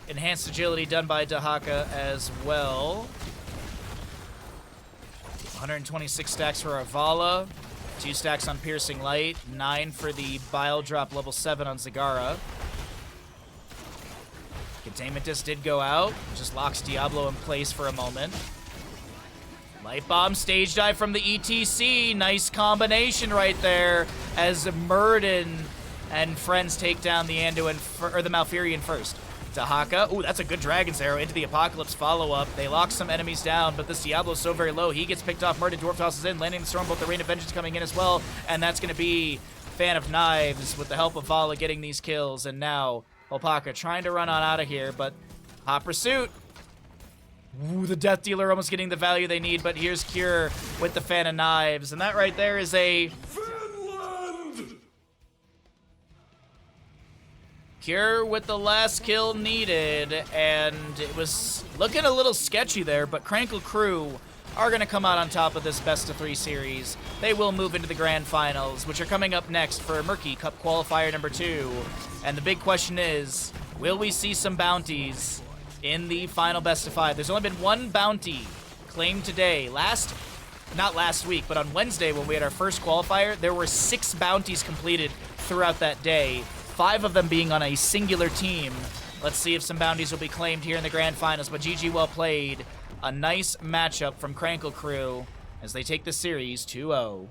A: Enhanced agility done by Dahaka as well. 126 stacks for Arvala. 2 stacks on Piercing Light. 9 for the Bile Drop level 7 on Zagara. Containment Disc did go out. Just locks Diablo in place for a moment. Light Bomb, stage dive from the ETC. Nice combination right there as Murden and friends take down the Anduin, or the Malfurion first. Dahaka, ooh, that's a good Dragon's Arrow into the Apocalypse follow-up. They lock some enemies down, but this Diablo's so very low. He gets picked off. Murden Dwarf tosses in, landing the Stormbolt. The Rain of Vengeance coming in as well, and that's going to be Fan of Knives with the help of Vala getting these kills, and now Hopaka trying to run on out of here, but hot pursuit. Ooh, the Death Dealer almost getting the value they need, but here's Cure with the Fan of Knives, and that right there is a
B: Finland!
A: Cure with the last kill needed, and it was looking a little sketchy there, but Krankle Krew are going to come out on top of this best-of-3 series. They will move into the Grand Finals, which are coming up next for Murky Cup Qualifier number 2, and the big question is, will we see some bounties in the final best-of-5? There's only been 1 bounty claimed today. Not last week, but on Wednesday when we had our first qualifier, there were 6 bounties completed throughout that day, 5 of them being on a singular team. Let's see if some bounties will be claimed here in the Grand Finals, but GG well played. A nice matchup from Krankle Krew as they take the series 2-0.